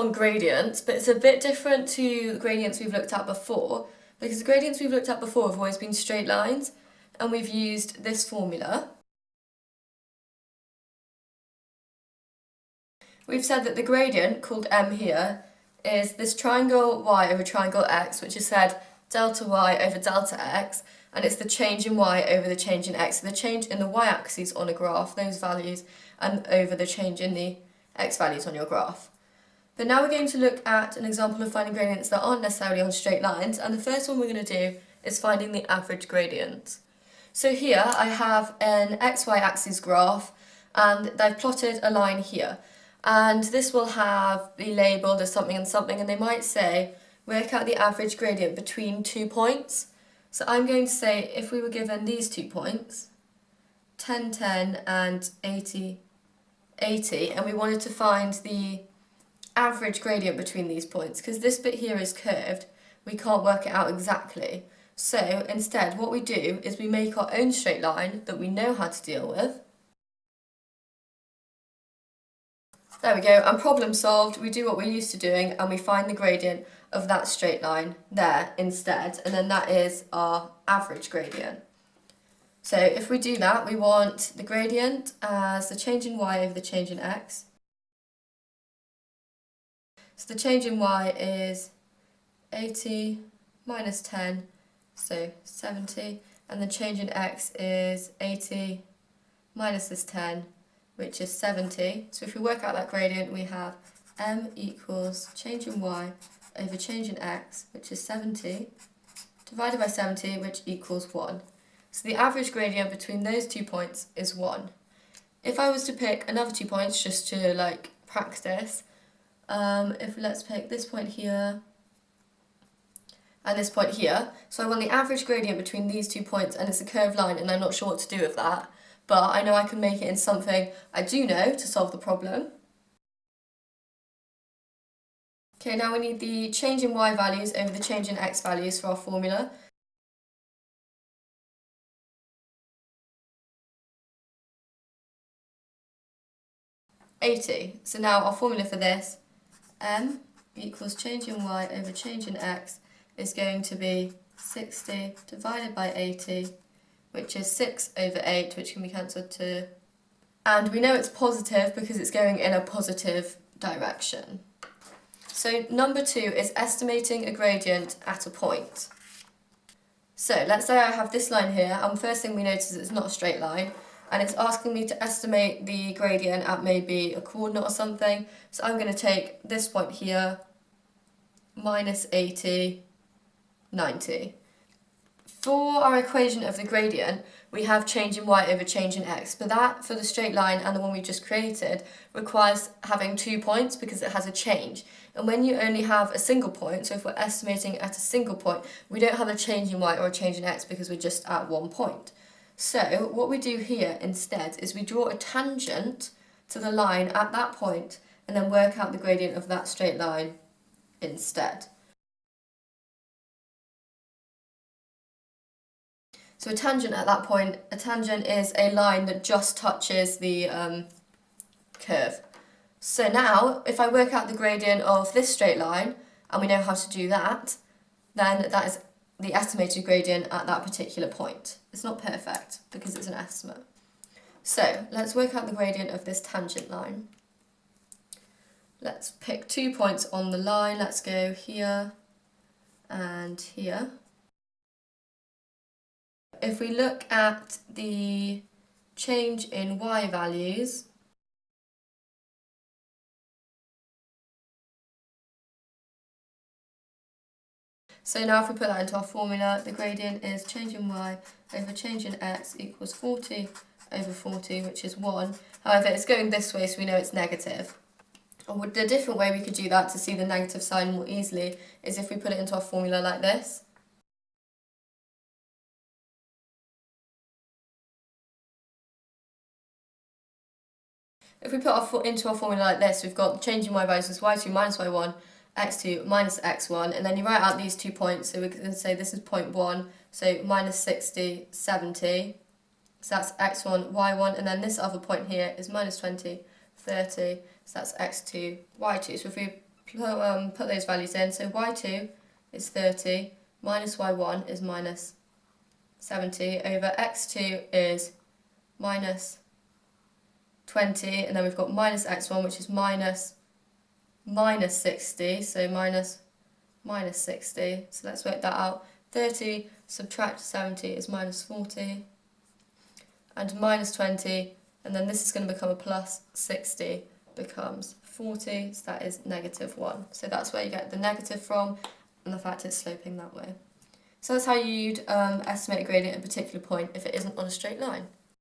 on gradients, but it's a bit different to the gradients we've looked at before, because the gradients we've looked at before have always been straight lines, and we've used this formula. We've said that the gradient, called m here, is this triangle y over triangle x, which is said delta y over delta x, and it's the change in y over the change in x, so the change in the y-axis on a graph, those values, and over the change in the x values on your graph. But now we're going to look at an example of finding gradients that aren't necessarily on straight lines, and the first one we're going to do is finding the average gradient. So here I have an xy axis graph, and I've plotted a line here, and this will be labelled as something and something, and they might say work out the average gradient between 2 points. So I'm going to say if we were given these 2 points, 10, 10 and 80, 80, and we wanted to find the average gradient between these points, because this bit here is curved, we can't work it out exactly. So instead what we do is we make our own straight line that we know how to deal with. There we go, and problem solved. We do what we're used to doing and we find the gradient of that straight line there instead, and then that is our average gradient. So if we do that, we want the gradient as the change in y over the change in x. So the change in y is 80 minus 10, so 70, and the change in x is 80 minus this 10, which is 70. So if we work out that gradient, we have m equals change in y over change in x, which is 70, divided by 70, which equals 1. So the average gradient between those 2 points is 1. If I was to pick another 2 points just to practice, let's pick this point here and this point here. So I want the average gradient between these 2 points, and it's a curved line and I'm not sure what to do with that, but I know I can make it in something I do know to solve the problem. Okay, now we need the change in y values over the change in x values for our formula. $80. So now our formula for this, m equals change in y over change in x, is going to be 60 divided by 80, which is 6 over 8, which can be cancelled to... And we know it's positive because it's going in a positive direction. So number 2 is estimating a gradient at a point. So let's say I have this line here, and first thing we notice is it's not a straight line, and it's asking me to estimate the gradient at maybe a coordinate or something. So I'm going to take this point here, minus 80, 90. For our equation of the gradient, we have change in y over change in x, but that, for the straight line and the one we just created, requires having 2 points because it has a change. And when you only have a single point, so if we're estimating at a single point, we don't have a change in y or a change in x because we're just at 1 point. So what we do here instead is we draw a tangent to the line at that point and then work out the gradient of that straight line instead. So a tangent at that point, a tangent is a line that just touches the curve. So now, if I work out the gradient of this straight line, and we know how to do that, then that is the estimated gradient at that particular point. It's not perfect because it's an estimate. So let's work out the gradient of this tangent line. Let's pick 2 points on the line. Let's go here and here. If we look at the change in y values, so now if we put that into our formula, the gradient is change in y over change in x equals 40 over 40, which is 1. However, it's going this way, so we know it's negative. And the different way we could do that to see the negative sign more easily is if we put it into our formula like this. If we put into our formula like this, we've got the change in y values as y2 minus y1, x2 minus x1, and then you write out these 2 points, so we can say this is point 1, so minus 60, 70, so that's x1, y1, and then this other point here is minus 20, 30, so that's x2, y2. So if we put those values in. So y2 is 30, minus y1 is minus 70, over x2 is minus 20, and then we've got minus x1, which is minus 60, so minus 60. So let's work that out. 30 subtract 70 is minus 40, and minus 20, and then this is going to become a plus 60, becomes 40, so that is negative 1. So that's where you get the negative from, and the fact it's sloping that way. So that's how you'd estimate a gradient at a particular point if it isn't on a straight line.